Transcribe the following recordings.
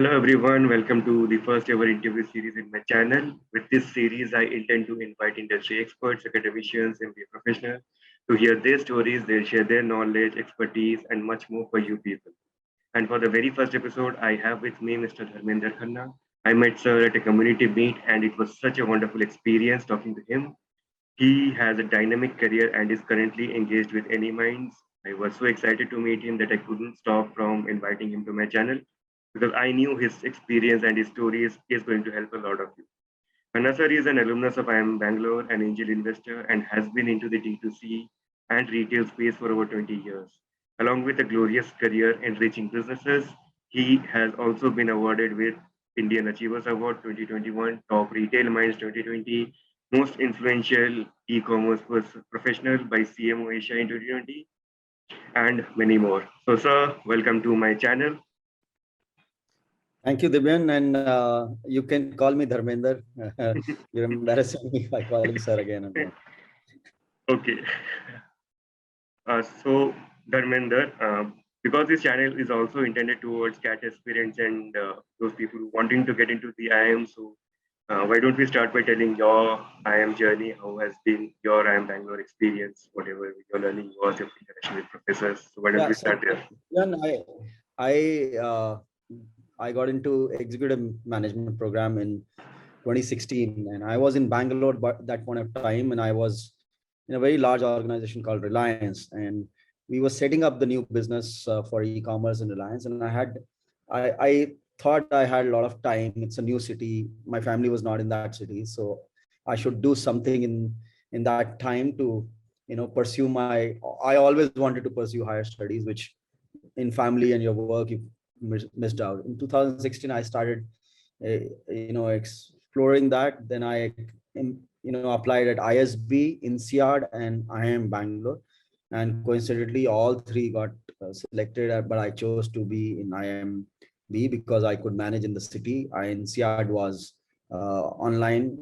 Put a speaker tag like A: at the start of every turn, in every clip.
A: Hello everyone, welcome to the first ever interview series in my channel. With this series, I intend to invite industry experts, academicians, MBA professionals to hear their stories, they share their knowledge, expertise, and much more for you people. And for the very first episode, I have with me Mr. Dharmender Khanna. I met Sir at a community meet, and it was such a wonderful experience talking to him. He has a dynamic career and is currently engaged with Anyminds. I was so excited to meet him that I couldn't stop from inviting him to my channel because I knew his experience and his stories is going to help a lot of you. Khanna sir is an alumnus of IIM Bangalore, an angel investor, and has been into the D2C and retail space for over 20 years. Along with a glorious career in reaching businesses, he has also been awarded with Indian Achievers Award 2021, Top Retail Minds 2020, Most Influential E-commerce Professional by CMO Asia in 2020, and many more. So, sir, welcome to my channel.
B: Thank you, Dibyan, and you can call me Dharmender. You're embarrassing me by calling sir again.
A: Okay. So, Dharmender, because this channel is also intended towards CAT aspirants and those people wanting to get into the IIM, so why don't we start by telling your IIM journey? How has been your IIM Bangalore experience? Whatever your learning was, your interaction with professors. So why don't we start there?
B: I got into executive management program in 2016, and I was in Bangalore at that point of time, and I was in a very large organization called Reliance, and we were setting up the new business for e-commerce in Reliance, and I thought I had a lot of time. It's a new city. My family was not in that city, so I should do something in that time to pursue my. I always wanted to pursue higher studies, which in family and your work you missed out. In 2016, I started exploring that. Then I applied at ISB, INSEAD, and IIM Bangalore, and coincidentally all three got selected, but I chose to be in IIM B because I could manage in the city. INSEAD was online,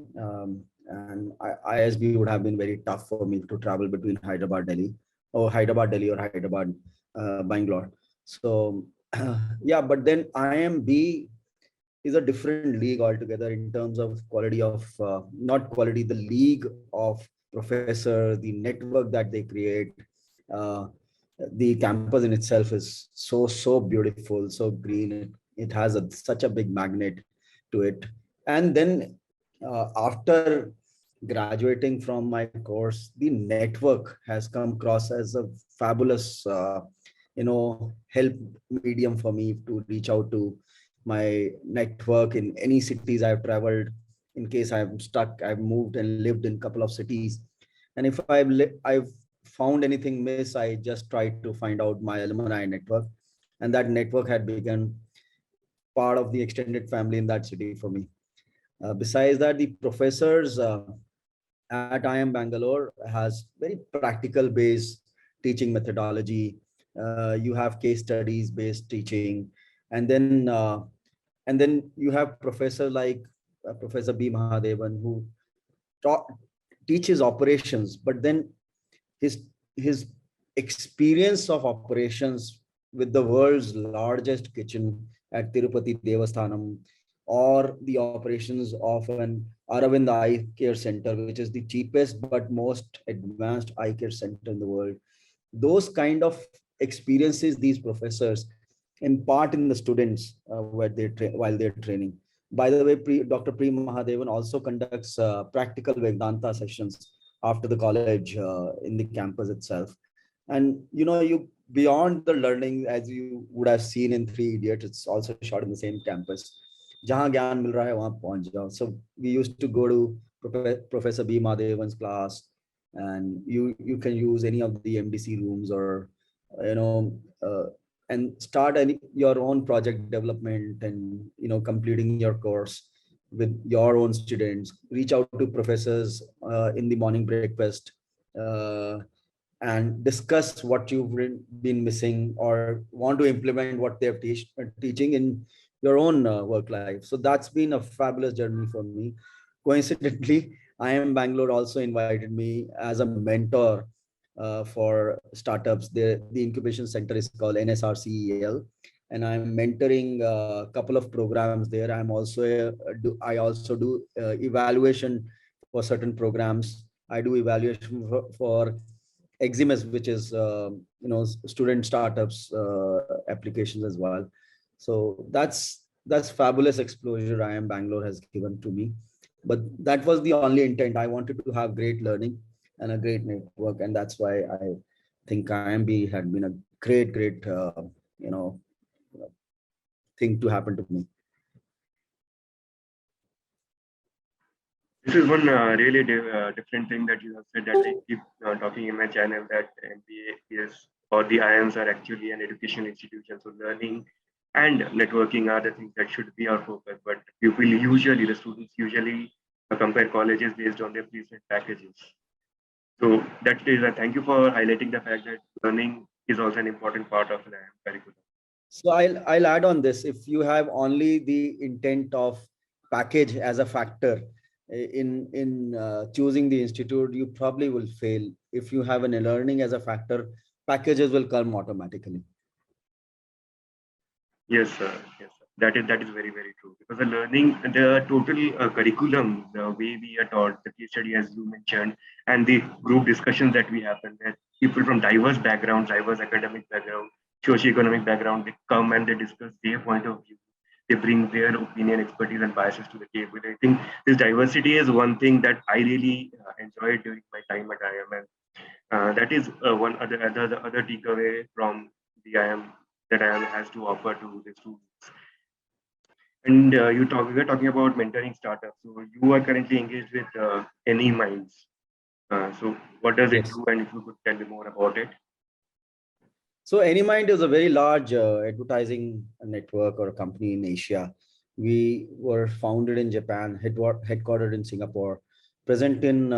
B: and ISB would have been very tough for me to travel between Hyderabad, Delhi, or Hyderabad, Bangalore. So yeah, but then IIM B is a different league altogether in terms of quality of not quality, the league of professor, the network that they create. The campus in itself is so beautiful, so green. It has such a big magnet to it. And then after graduating from my course, the network has come across as a fabulous help medium for me to reach out to my network in any cities I've traveled. In case I'm stuck, I've moved and lived in a couple of cities, and if I've found anything miss, I just try to find out my alumni network, and that network had become part of the extended family in that city for me. Besides that, the professors at IIM Bangalore has very practical based teaching methodology. You have case studies based teaching, and then you have professor like Professor B. Mahadevan, who teaches operations, but then his experience of operations with the world's largest kitchen at Tirupati Devasthanam, or the operations of an Arvind Eye Care Center, which is the cheapest but most advanced eye care center in the world. Those kind of experiences these professors impart in the students while they're training. By the way, Dr. Pri Mahadevan also conducts practical Vedanta sessions after the college in the campus itself. And you beyond the learning, as you would have seen in Three Idiots, it's also shot in the same campus. Jahan gyan mil raha hai, wahan pahunch jao. So we used to go to Professor B. Mahadevan's class, and you can use any of the MDC rooms, or and start your own project development, and completing your course with your own students. Reach out to professors in the morning breakfast, and discuss what you've been missing or want to implement what they're teaching in your own work life. So that's been a fabulous journey for me. Coincidentally, IIM Bangalore also invited me as a mentor for startups. The incubation center is called NSRCEL, and I'm mentoring a couple of programs there. I also do evaluation for certain programs. I do evaluation for Eximus, which is student startups applications as well. So that's fabulous exposure IIM Bangalore has given to me. But that was the only intent. I wanted to have great learning and a great network, and that's why I think IMB had been a great you know thing to happen to me.
A: This is one really different thing that you have said, that I keep talking in my channel, that MBA is, or the IIMs are actually an educational institution. So learning and networking are the things that should be our focus. But the students usually compare colleges based on their placement packages. So that is a thank you for highlighting the fact that learning is also an important part of an IIM curriculum.
B: So I'll add on this. If you have only the intent of package as a factor in choosing the institute, you probably will fail. If you have an learning as a factor, packages will come automatically.
A: Yes, sir. Yes, sir. That is very true. Because the learning, the total curriculum, the way we are taught, the case study as you mentioned, and the group discussions that we happen, that people from diverse backgrounds, diverse academic background, socio-economic background, they come and they discuss their point of view. They bring their opinion, expertise, and biases to the table. I think this diversity is one thing that I really enjoyed during my time at IIM, and that is one other takeaway from the IIM that IIM has to offer to the students. And we were talking about mentoring startups. So you are currently engaged with Anyminds. So what does it
B: Yes.
A: do, and if you could tell me more about it?
B: So Anymind is a very large advertising network or a company in Asia. We were founded in Japan, headquartered in Singapore, present in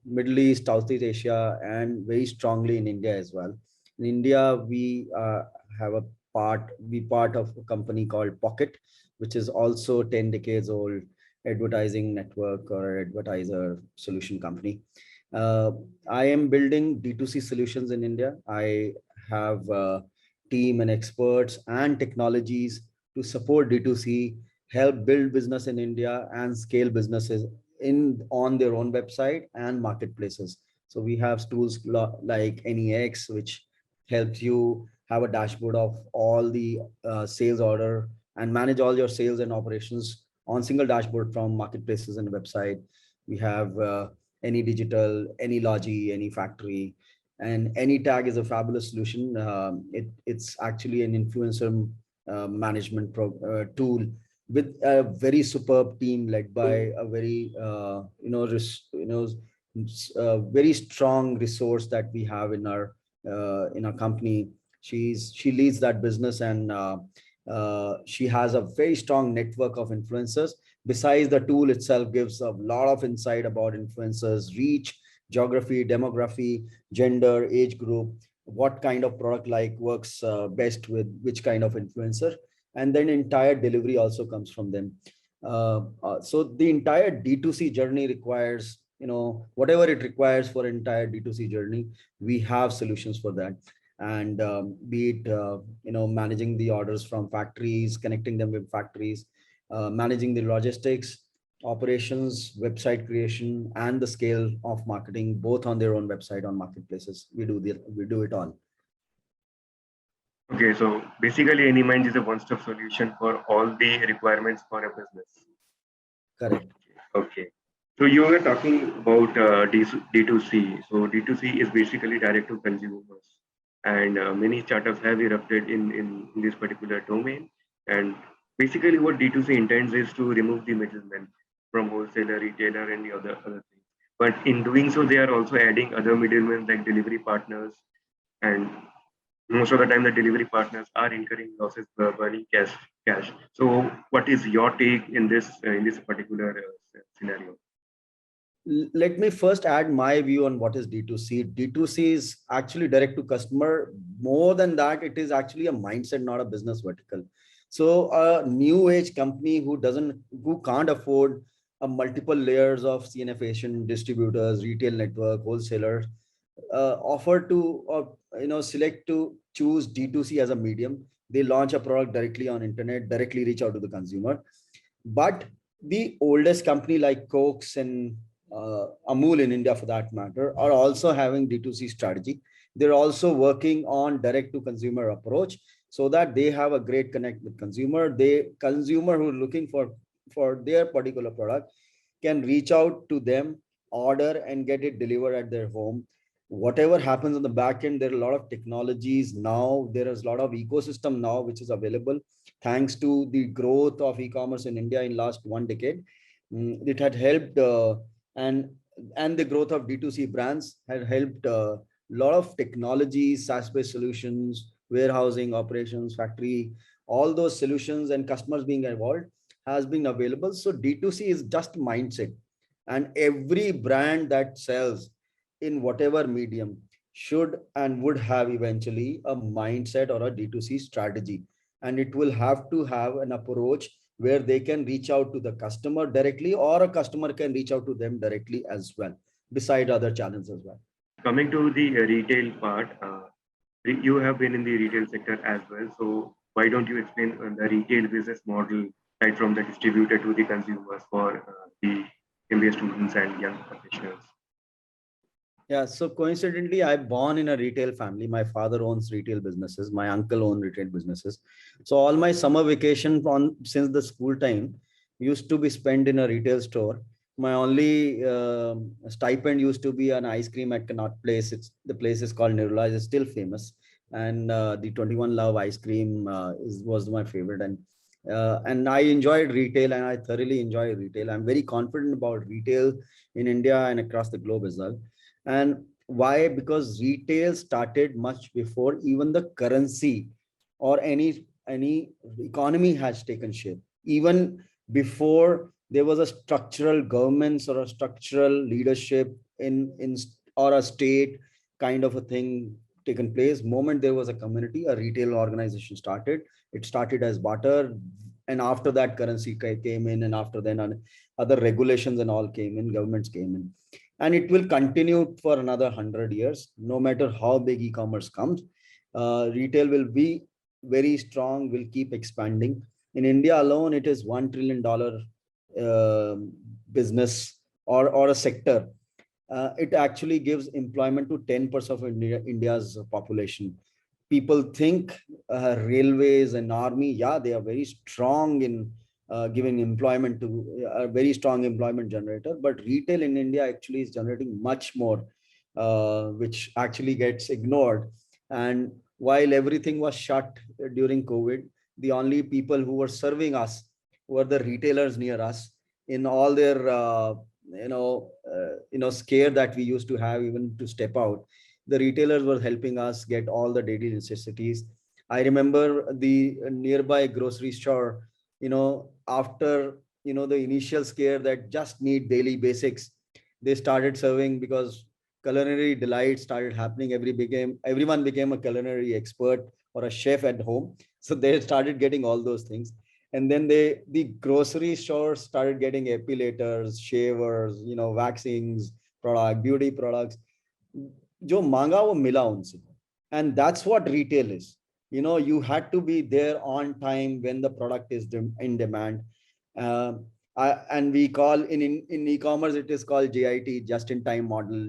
B: Middle East, Southeast Asia, and very strongly in India as well. In India, we have we part of a company called Pocket, which is also 10 decades old advertising network or advertiser solution company. Uh, I am building D2C solutions in India. I have a team and experts and technologies to support D2C, help build business in India and scale businesses in on their own website and marketplaces. So we have tools like NEX, which helps you have a dashboard of all the sales order and manage all your sales and operations on single dashboard from marketplaces and website. We have any digital, any logi, any factory, and any tag is a fabulous solution. It's actually an influencer management tool with a very superb team led by a very very strong resource that we have in our company. She leads that business, and she has a very strong network of influencers. Besides, the tool itself gives a lot of insight about influencers, reach, geography, demography, gender, age group, what kind of product like works best with which kind of influencer, and then entire delivery also comes from them. So the entire D2C journey requires, whatever it requires for entire D2C journey, we have solutions for that. And be it, managing the orders from factories, connecting them with factories, managing the logistics, operations, website creation, and the scale of marketing, both on their own website, on marketplaces. We do it all.
A: Okay, so basically, Anyminds is a one-stop solution for all the requirements for a business.
B: Correct.
A: Okay. So you were talking about D2C. So D2C is basically direct to consumers, and many startups have erupted in this particular domain. And basically, what D2C intends is to remove the middleman from wholesaler, retailer, and the other things. But in doing so, they are also adding other middlemen like delivery partners, and most of the time the delivery partners are incurring losses, burning cash. So what is your take in this particular scenario?
B: Let me first add my view on what is D2C. D2C is actually direct to customer. More than that, it is actually a mindset, not a business vertical. So a new age company who can't afford a multiple layers of CNFation, distributors, retail network, wholesalers, offer to, select to choose D2C as a medium. They launch a product directly on internet, directly reach out to the consumer. But the oldest company like Cokes and Amul in India, for that matter, are also having D2C strategy. They're also working on direct to consumer approach so that they have a great connect with consumer. They consumer who are looking for their particular product can reach out to them, order and get it delivered at their home. Whatever happens on the back end, there are a lot of technologies now. There is a lot of ecosystem now which is available thanks to the growth of e-commerce in India in last 1 decade. It had helped, and and the growth of D2C brands had helped a lot of technologies, SaaS-based solutions, warehousing, operations, factory, all those solutions and customers being involved has been available. So D2C is just mindset, and every brand that sells in whatever medium should and would have eventually a mindset or a D2C strategy. And it will have to have an approach where they can reach out to the customer directly, or a customer can reach out to them directly as well, beside other channels as well.
A: Coming to the retail part, you have been in the retail sector as well. So why don't you explain the retail business model right from the distributor to the consumers for the MBA students and young professionals?
B: Yeah, so coincidentally, I born in a retail family. My father owns retail businesses. My uncle owns retail businesses. So all my summer vacation on since the school time used to be spent in a retail store. My only stipend used to be an ice cream at Connaught Place. The place is called Nirula. It's still famous, and the 21 Love ice cream was my favorite. And I enjoyed retail, and I thoroughly enjoy retail. I'm very confident about retail in India and across the globe as well. And why? Because retail started much before even the currency or any economy has taken shape. Even before there was a structural governments or a structural leadership in or a state kind of a thing taken place. Moment there was a community, a retail organization started. It started as barter, and after that currency came in, and after then other regulations and all came in, governments came in, and it will continue for another 100 years. No matter how big e-commerce comes, retail will be very strong, will keep expanding. In India alone, it is $1 trillion business, or a sector. It actually gives employment to 10% of India's population. People think railways and army, yeah, they are very strong in giving employment to a very strong employment generator, but retail in India actually is generating much more, which actually gets ignored. And while everything was shut during COVID, the only people who were serving us were the retailers near us in all their scare that we used to have even to step out. The retailers were helping us get all the daily necessities. I remember the nearby grocery store, after the initial scare that just need daily basics, they started serving, because culinary delight started happening. Everyone became a culinary expert or a chef at home. So they started getting all those things. And then the grocery stores started getting epilators, shavers, waxings, beauty products. जो मांगा वो मिला उनसे. And that's what retail is. You had to be there on time when the product is in demand. And we call in e-commerce, it is called JIT, just in time model.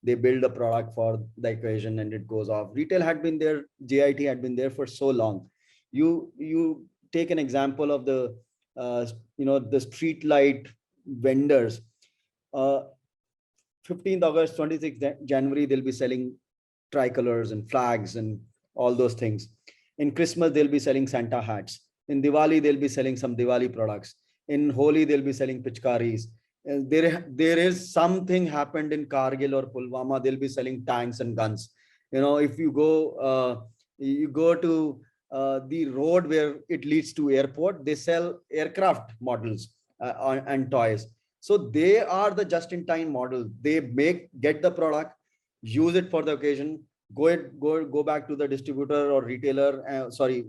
B: They build a product for the occasion and it goes off. Retail had been there, JIT had been there for so long. You take an example of the street light vendors. 15th August, 26th January, they'll be selling tricolors and flags and all those things. In Christmas, they'll be selling Santa hats. In Diwali, they'll be selling some Diwali products. In Holi, they'll be selling pichkaris. There is something happened in Kargil or Pulwama, they'll be selling tanks and guns. If you go to the road where it leads to airport, they sell aircraft models and toys. So they are the just-in-time model. They get the product, use it for the occasion, go back to the distributor or retailer,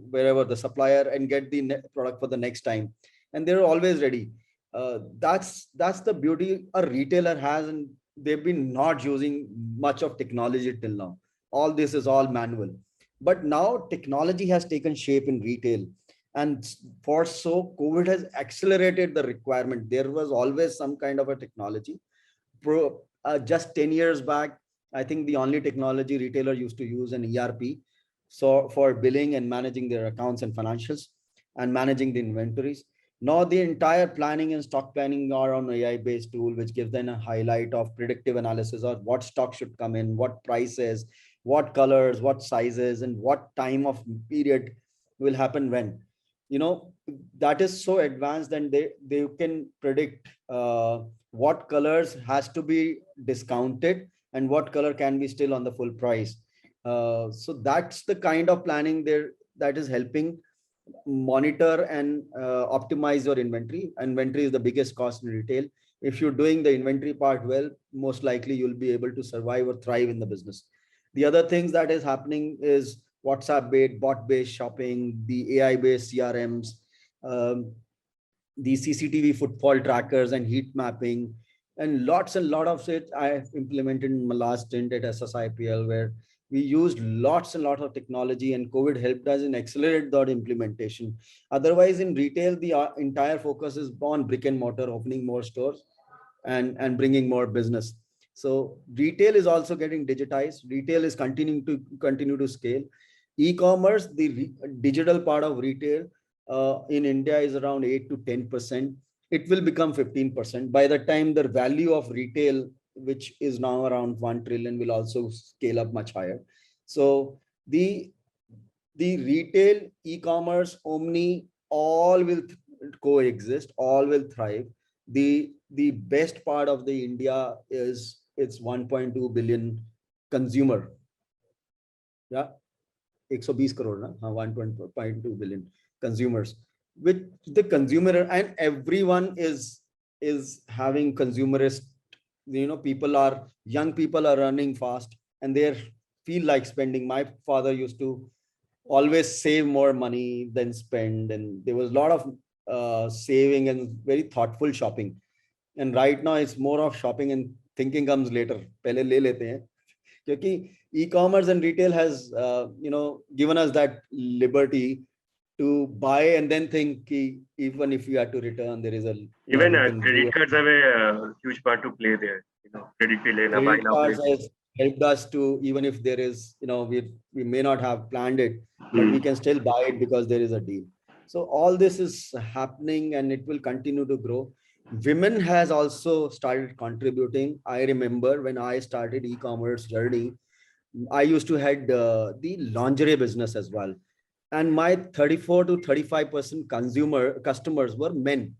B: wherever the supplier, and get the product for the next time. And they're always ready. That's the beauty a retailer has, and they've been not using much of technology till now. All this is all manual. But now technology has taken shape in retail. And for so, COVID has accelerated the requirement. There was always some kind of a technology. Just 10 years back, I think the only technology retailer used to use an ERP, so for billing and managing their accounts and financials and managing the inventories. Now the entire planning and stock planning are on AI based tool, which gives them a highlight of predictive analysis of what stock should come in, what prices, what colors, what sizes, and what time of period will happen when. You know, that is so advanced, and they can predict what colors has to be discounted and what color can be still on the full price. So that's the kind of planning there that is helping monitor and optimize your inventory. Inventory is the biggest cost in retail. If you're doing the inventory part well, most likely you'll be able to survive or thrive in the business. The other things that is happening is WhatsApp based, bot based shopping, the AI based CRMs, um, the CCTV footfall trackers and heat mapping, and lot of it I have implemented in my last stint at SSIPL, where we used lots and lots of technology, and COVID helped us in accelerate that implementation. Otherwise, in retail, the entire focus is on brick and mortar, opening more stores and bringing more business. So retail is also getting digitized. Retail is continue to scale. E-commerce, the digital part of retail in India is around 8 to 10%. It will become 15%. By the time the value of retail, which is now around 1 trillion, will also scale up much higher. So the retail, e-commerce, omni, all will coexist, all will thrive. The best part of the India is it's 1.2 billion consumer. Yeah, 120 crore, na? 1.2 billion consumers, with the consumer, and everyone is having consumerist. You know, young people are running fast, and they feel like spending. My father used to always save more money than spend, and there was a lot of saving and very thoughtful shopping. And right now it's more of shopping and thinking comes later. Pehle le lete hain, क्योंकि e-commerce and retail has given us that liberty to buy and then think ki even if you had to return, there is a
A: Even
B: we can do
A: credit cards have a huge part to play there. You know, credit pe lena, buy
B: credit
A: now, pay
B: cards
A: later.
B: has helped us to, even if there is, we may not have planned it, but we can still buy it because there is a deal. So all this is happening and it will continue to grow. Women has also started contributing. I remember when I started e-commerce journey, I used to head the lingerie business as well. And my 34 to 35% customers were men.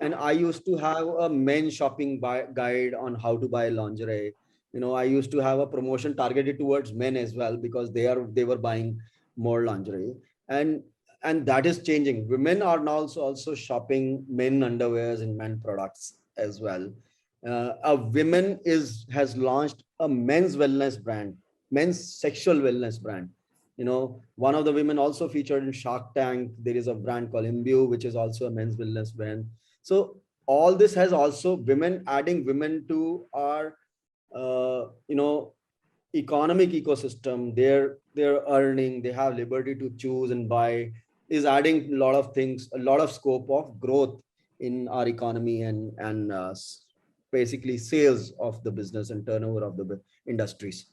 B: And I used to have a men shopping guide on how to buy lingerie. I used to have a promotion targeted towards men as well, because they were buying more lingerie. And that is changing. Women are now also shopping men underwears and men products as well. A women has launched a men's wellness brand, men's sexual wellness brand. One of the women also featured in Shark Tank. There is a brand called Imbue, which is also a men's wellness brand. So all this has also adding women to our economic ecosystem. They're earning, they have liberty to choose and buy, is adding a lot of things, a lot of scope of growth in our economy, and basically sales of the business and turnover of the industries.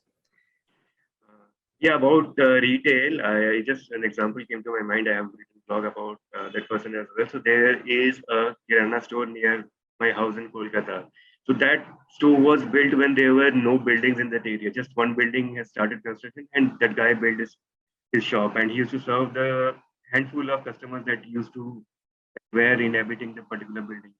A: Yeah, about retail, I just an example came to my mind. I have written a blog about that person as well. So there is a Kirana store near my house in Kolkata. So that store was built when there were no buildings in that area. Just one building has started construction, and that guy built his shop, and he used to serve the handful of customers that used to were inhabiting the particular building.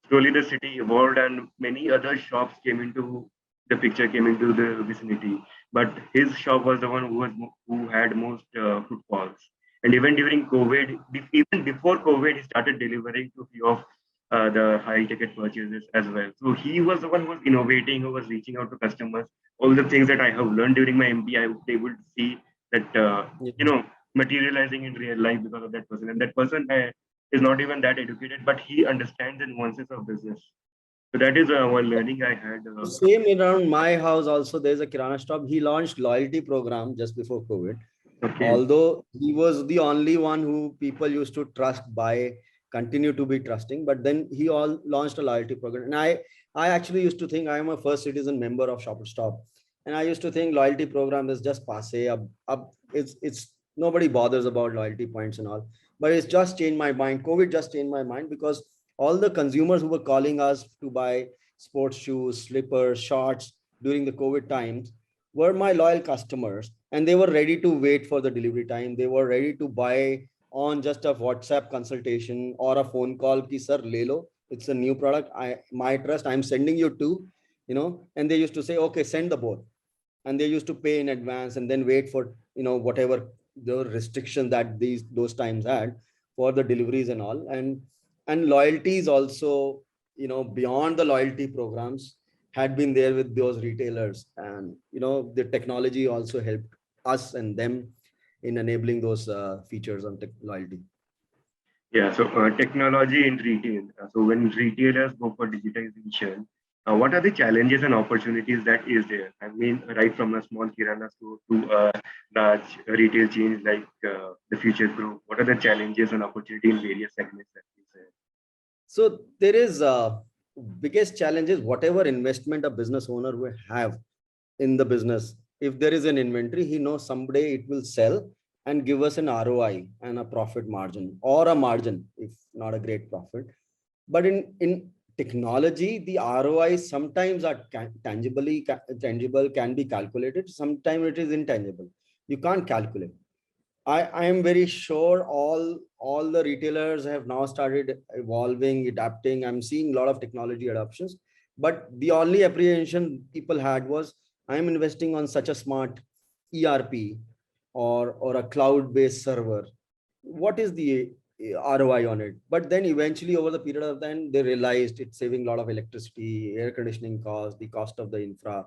A: Slowly, the city evolved, and many other shops came into the picture, came into the vicinity. But his shop was the one who had most footfalls. And even during COVID, even before COVID, he started delivering to a few of the high ticket purchases as well. So he was the one who was innovating, who was reaching out to customers. All the things that I have learned during my MBA, I was able to see that materializing in real life because of that person. And that person is not even that educated, but he understands the nuances of business. So that is one learning I had.
B: Same around my house also, there's a Kirana shop. He launched loyalty program just before COVID.
A: Okay.
B: Although he was the only one who people used to trust by continue to be trusting, but then he all launched a loyalty program. And I actually used to think I am a first citizen member of Shopper Stop. And I used to think loyalty program is just passe. It's nobody bothers about loyalty points and all. But it's just changed my mind. COVID just changed my mind because all the consumers who were calling us to buy sports shoes, slippers, shorts during the COVID times were my loyal customers, and they were ready to wait for the delivery time. They were ready to buy on just a WhatsApp consultation or a phone call ki sir le lo, it's a new product, I my trust, I'm sending you to, and they used to say okay, send the both. And they used to pay in advance and then wait for, whatever the restriction that those times had for the deliveries and all. And loyalty is also, beyond the loyalty programs, had been there with those retailers. And the technology also helped us and them in enabling those features on loyalty.
A: Yeah, so technology in retail. So when retailers go for digitization, what are the challenges and opportunities that is there? I mean, right from a small kirana store to a large retail chain like the Future Group, what are the challenges and opportunity in various segments that is there?
B: So there is biggest challenge is whatever investment a business owner will have in the business. If there is an inventory, he knows someday it will sell and give us an ROI and a profit margin, or a margin, if not a great profit. But in technology, the ROI sometimes are tangible, can be calculated. Sometimes it is intangible. You can't calculate. I am very sure all the retailers have now started evolving, adapting. I'm seeing a lot of technology adoptions, but the only apprehension people had was I'm investing on such a smart ERP or a cloud-based server. What is the ROI on it? But then eventually over the period of time, they realized it's saving a lot of electricity, air conditioning cost, the cost of the infra.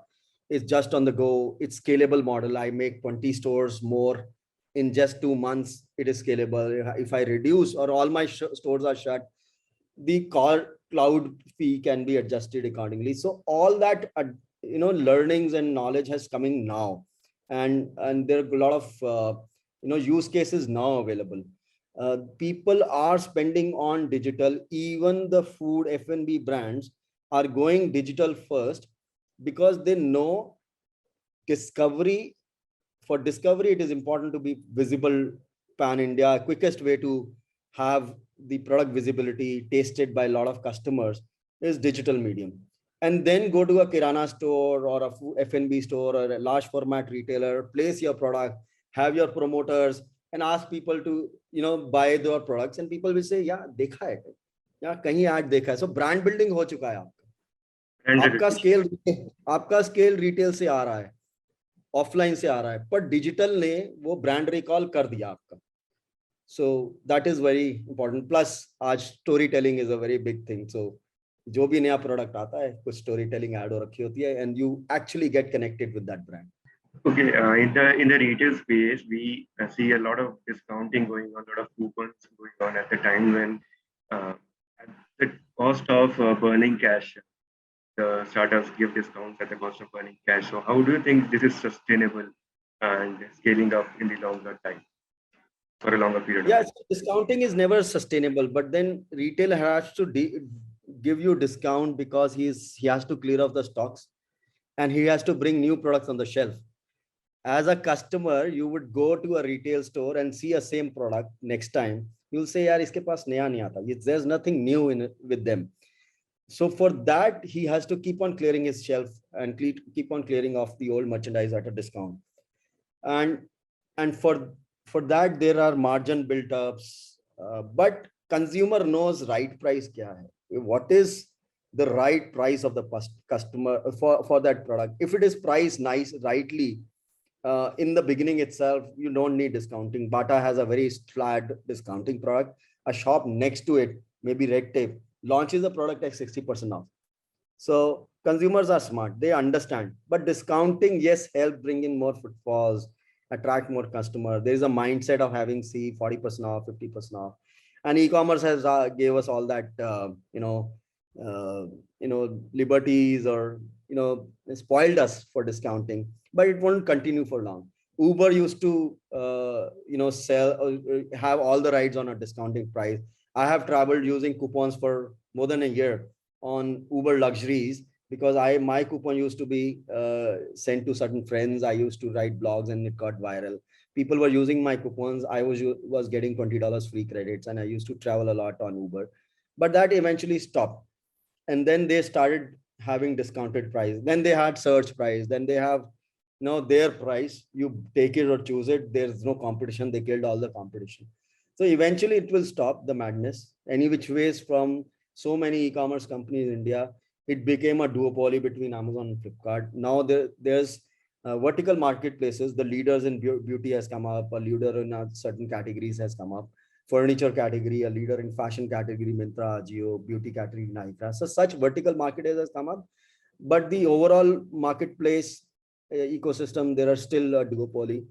B: It's just on the go. It's scalable model. I make 20 stores more in just 2 months. It is scalable. If I reduce or all my stores are shut, the cloud fee can be adjusted accordingly. So all that learnings and knowledge has coming now, and there are a lot of use cases now available. People are spending on digital. Even the food F&B brands are going digital first because they know discovery for discovery, it is important to be visible pan India. Quickest way to have the product visibility tasted by a lot of customers is digital medium. And then go to a kirana store or a F&B store or a large format retailer, place your product, have your promoters, and ask people to buy your products. And people will say, yeah, dekha hai, yeah, kahin ad dekha hai. So brand building ho chuka hai aapka.
A: And
B: आपका scale retail से आ रहा है, offline से आ रहा है, पर digital ने वो ब्रांड रिकॉल कर दिया आपका. So that is very important. Plus आज story telling is a very big thing. So जो भी नया प्रोडक्ट आता है कुछ स्टोरी टेलिंग ऐड हो रखी होती है and you actually get connected with that brand.
A: Okay, in the retail space, we see a lot of discounting going on, a lot of coupons going on at the time when at the cost of burning cash, the startups give discounts at the cost of burning cash. So how do you think this is sustainable and scaling up in the longer time for a longer period of time?
B: Yes, discounting is never sustainable, but then retail has to give you discount because he has to clear off the stocks and he has to bring new products on the shelf. As a customer, you would go to a retail store and see a same product next time. You'll say, yaar, iske paas naya nahi aata. There's nothing new in it with them. So for that, he has to keep on clearing his shelf and keep on clearing off the old merchandise at a discount. And for that, there are margin built ups. But consumer knows right price kya hai. What is the right price of the customer for that product? If it is priced rightly, in the beginning itself, you don't need discounting. Bata has a very flat discounting product. A shop next to it, maybe Red Tape, launches a product at 60% off. So consumers are smart. They understand. But discounting, yes, help bring in more footfalls, attract more customers. There is a mindset of having 40% off, 50% off. And e-commerce has gave us all that, liberties or, spoiled us for discounting, but it won't continue for long. Uber used to, sell have all the rides on a discounting price. I have traveled using coupons for more than a year on Uber luxuries because my coupon used to be sent to certain friends. I used to write blogs and it got viral. People were using my coupons. I was getting $20 free credits, and I used to travel a lot on Uber. But that eventually stopped, and then they started having discounted price. Then they had search price. Then they have their price. You take it or choose it. There's no competition. They killed all the competition. So eventually it will stop the madness. Any which ways, from so many e-commerce companies in India, it became a duopoly between Amazon and Flipkart. Now there's vertical marketplaces. The leaders in beauty has come up. A leader in certain categories has come up. Furniture category, a leader in fashion category, Myntra, Ajio, beauty category, Nykaa. So such vertical marketers has come up. But the overall marketplace ecosystem, there are still a duopoly,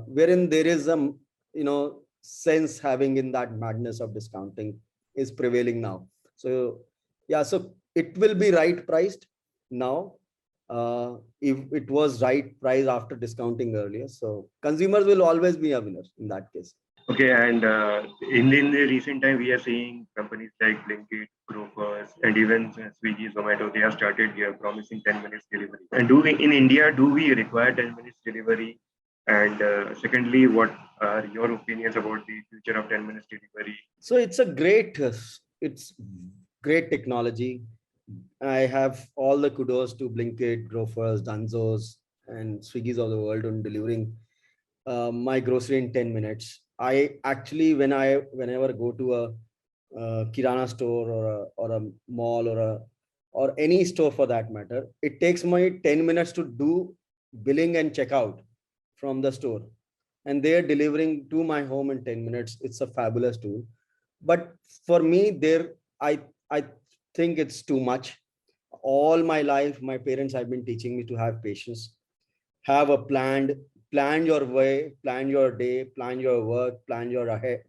B: wherein there is some, sense having in that madness of discounting is prevailing now. So yeah, so it will be right priced now. If it was right price after discounting earlier, so consumers will always be a winner in that case.
A: Okay, and in the recent time, we are seeing companies like Blinkit, Grofers, and even Swiggy, Zomato. They have started here promising 10 minutes delivery. And do we in India do we require 10 minutes delivery? And secondly, what are your opinions about the future of 10 minutes delivery?
B: So it's great technology. I have all the kudos to Blinkit, Grofers, Dunzos, and Swiggy's of the world on delivering my grocery in 10 minutes. I actually, whenever I go to a kirana store or a mall or any store for that matter, it takes my 10 minutes to do billing and checkout from the store, and they're delivering to my home in 10 minutes. It's a fabulous tool. But for me, I think it's too much. All my life, my parents have been teaching me to have patience, have a plan your way, plan your day, plan your work, plan your ahead,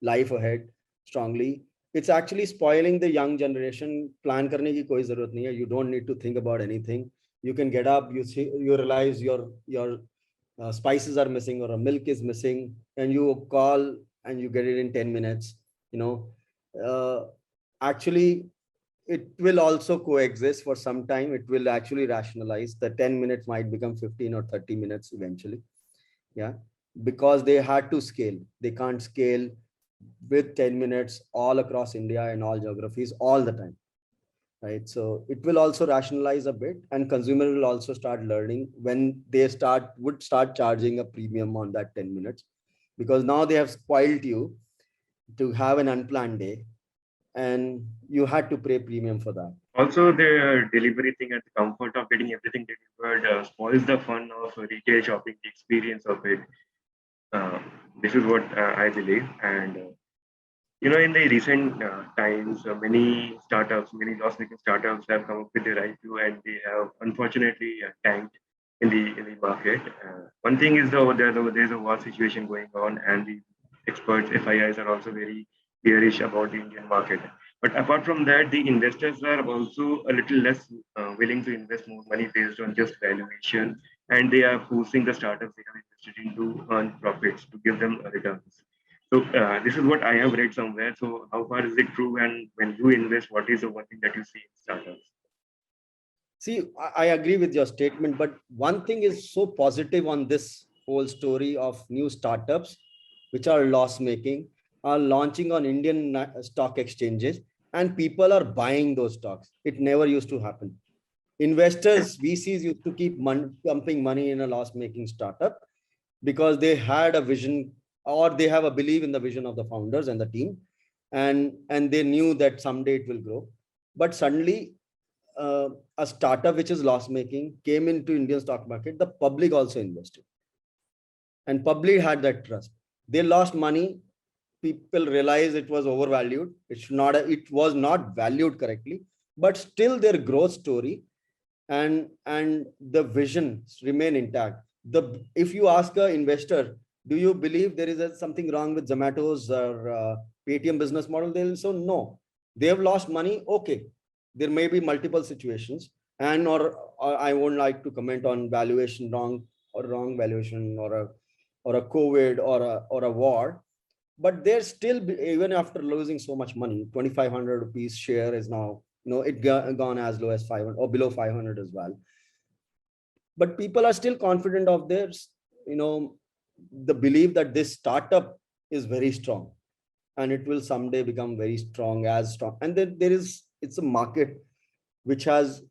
B: life ahead strongly. It's actually spoiling the young generation. Plan karne ki koi zarurat nahi hai. You don't need to think about anything. You can get up, you realize your spices are missing or a milk is missing, and you call and you get it in 10 minutes. Uh, Actually, it will also coexist for some time. It will actually rationalize. The 10 minutes might become 15 or 30 minutes eventually. Yeah, because they had to scale. They can't scale with 10 minutes all across India and all geographies all the time. Right. So it will also rationalize a bit, and consumer will also start learning when they would start charging a premium on that 10 minutes, because now they have spoiled you to have an unplanned day, and you had to pay premium for that.
A: Also, the delivery thing and the comfort of getting everything delivered spoils the fun of retail shopping, the experience of it. Uh, this is what I believe. And in the recent times, many loss-making startups have come up with their IPO, and they have unfortunately tanked in the market. One thing is though there's a war situation going on, and the experts FIIs are also very bearish about the Indian market. But apart from that, the investors are also a little less willing to invest more money based on just valuation, and they are forcing the startups they have invested in to earn profits to give them returns. So this is what I have read somewhere. So how far is it true? And when you invest, what is the one thing that you see in startups?
B: See, I agree with your statement, but one thing is so positive on this whole story of new startups, which are loss making, are launching on Indian stock exchanges, and people are buying those stocks. It never used to happen. Investors, VCs used to keep pumping money in a loss making startup because they had a vision, or they have a belief in the vision of the founders and the team, and they knew that someday it will grow. But suddenly a startup which is loss making came into Indian stock market. The public also invested, and public had that trust. They lost money. People realized it was overvalued. It was not valued correctly, but still their growth story and the visions remain intact. If you ask an investor, do you believe there is something wrong with Zomato's or Paytm business model, they'll say no. They have lost money. Okay, there may be multiple situations, or I won't like to comment on valuation wrong or wrong valuation or a COVID or a war. But they're still, even after losing so much money, 2,500 rupees share is now, it gone as low as 500 or below 500 as well. But people are still confident of their, you know, the belief that this startup is very strong and it will someday become very strong, as strong. And then it's a market which has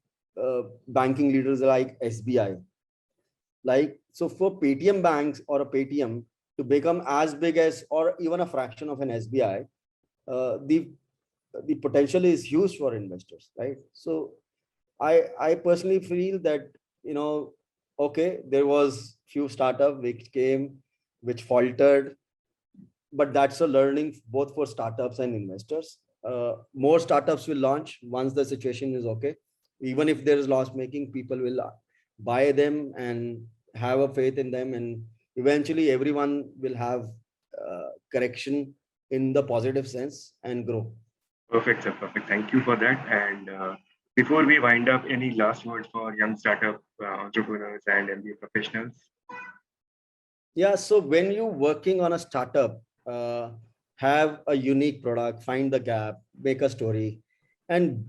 B: banking leaders like SBI. Like, so for Paytm banks or a Paytm to become as big as or even a fraction of an SBI, the potential is huge for investors, right? So I personally feel that, okay, there was few startup which came, which faltered, but that's a learning both for startups and investors. More startups will launch once the situation is okay. Even if there is loss making, people will buy them and have a faith in them, and eventually everyone will have correction in the positive sense and grow.
A: Perfect, sir. Perfect. Thank you for that. And before we wind up, any last words for young startup entrepreneurs and MBA professionals?
B: Yeah, so when you're working on a startup, have a unique product, find the gap, make a story, and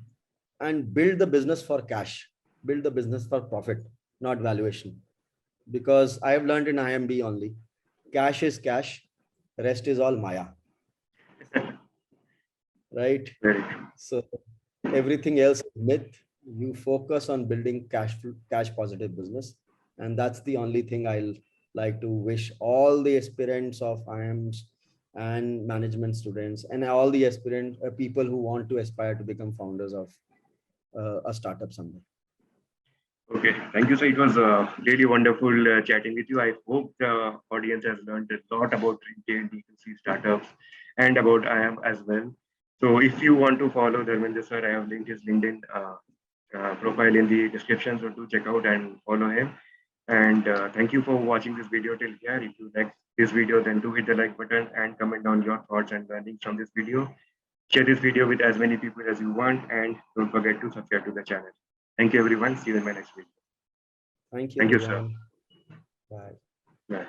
B: build the business for cash, build the business for profit, not valuation. Because I have learned in IMB only, cash is cash, rest is all Maya, right?
A: Very true.
B: So everything else is myth. You focus on building cash positive business, and that's the only thing I'll like to wish all the aspirants of IIMs and management students and all the aspirant people who want to aspire to become founders of a startup someday.
A: Okay, thank you. So it was really wonderful chatting with you. I hope the audience has learned a lot about retail D2C startups and about IIM as well. So if you want to follow Dharmender sir, I have linked his LinkedIn profile in the description. So do check out and follow him. And thank you for watching this video till here. If you like this video, then do hit the like button and comment down your thoughts and learnings from this video. Share this video with as many people as you want, and don't forget to subscribe to the channel. Thank you, everyone. See you in my next video.
B: Thank you,
A: Thank you, sir.
B: everyone. Bye.
A: Bye.